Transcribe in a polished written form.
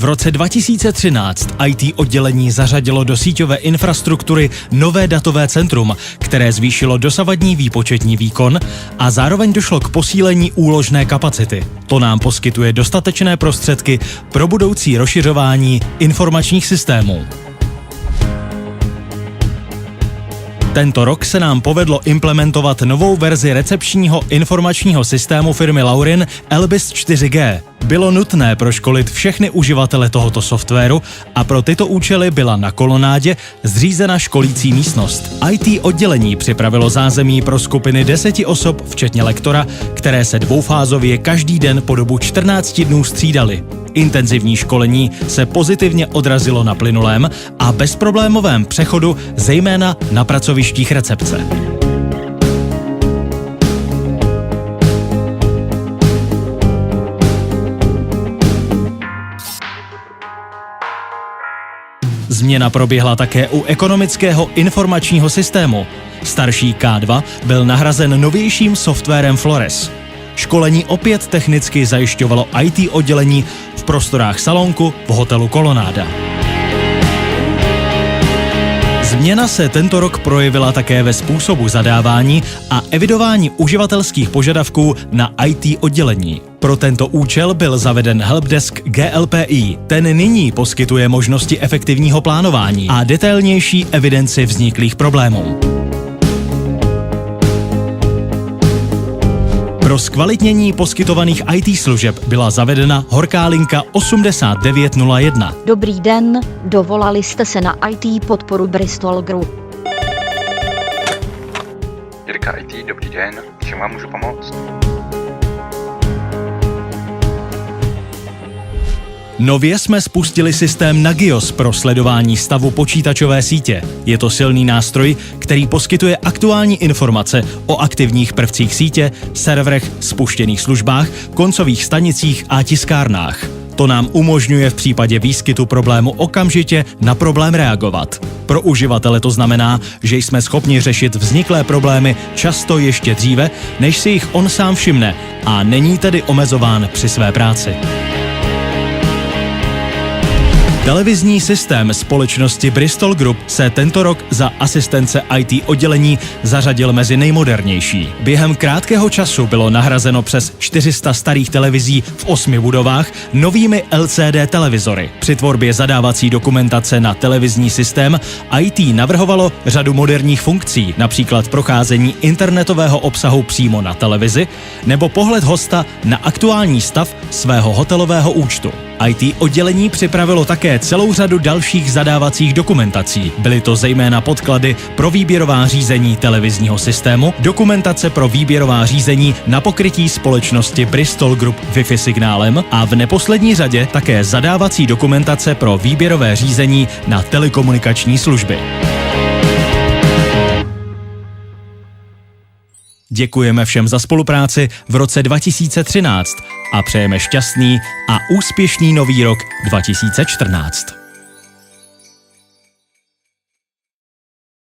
V roce 2013 IT oddělení zařadilo do síťové infrastruktury nové datové centrum, které zvýšilo dosavadní výpočetní výkon a zároveň došlo k posílení úložné kapacity. To nám poskytuje dostatečné prostředky pro budoucí rozšiřování informačních systémů. Tento rok se nám povedlo implementovat novou verzi recepčního informačního systému firmy Laurin Elbis 4G. Bylo nutné proškolit všechny uživatele tohoto softwaru a pro tyto účely byla na kolonádě zřízena školící místnost. IT oddělení připravilo zázemí pro skupiny 10 osob, včetně lektora, které se dvoufázově každý den po dobu 14 dnů střídali. Intenzivní školení se pozitivně odrazilo na plynulém a bezproblémovém přechodu, zejména na pracovištích recepce. Změna proběhla také u ekonomického informačního systému. Starší K2 byl nahrazen novějším softwarem Flores. Školení opět technicky zajišťovalo IT oddělení v prostorách salonku v hotelu Kolonáda. Změna se tento rok projevila také ve způsobu zadávání a evidování uživatelských požadavků na IT oddělení. Pro tento účel byl zaveden helpdesk GLPI. Ten nyní poskytuje možnosti efektivního plánování a detailnější evidenci vzniklých problémů. Pro zkvalitnění poskytovaných IT služeb byla zavedena horká linka 8901. Dobrý den, dovolali jste se na IT podporu Bristol Group. Jirka IT, dobrý den, čím vám můžu pomoct? Nově jsme spustili systém Nagios pro sledování stavu počítačové sítě. Je to silný nástroj, který poskytuje aktuální informace o aktivních prvcích sítě, serverech, spuštěných službách, koncových stanicích a tiskárnách. To nám umožňuje v případě výskytu problému okamžitě na problém reagovat. Pro uživatele to znamená, že jsme schopni řešit vzniklé problémy často ještě dříve, než si jich on sám všimne a není tedy omezován při své práci. Televizní systém společnosti Bristol Group se tento rok za asistence IT oddělení zařadil mezi nejmodernější. Během krátkého času bylo nahrazeno přes 400 starých televizí v 8 budovách novými LCD televizory. Při tvorbě zadávací dokumentace na televizní systém IT navrhovalo řadu moderních funkcí, například procházení internetového obsahu přímo na televizi nebo pohled hosta na aktuální stav svého hotelového účtu. IT oddělení připravilo také celou řadu dalších zadávacích dokumentací. Byly to zejména podklady pro výběrová řízení televizního systému, dokumentace pro výběrová řízení na pokrytí společnosti Bristol Group Wi-Fi signálem a v neposlední řadě také zadávací dokumentace pro výběrové řízení na telekomunikační služby. Děkujeme všem za spolupráci v roce 2013 a přejeme šťastný a úspěšný nový rok 2014.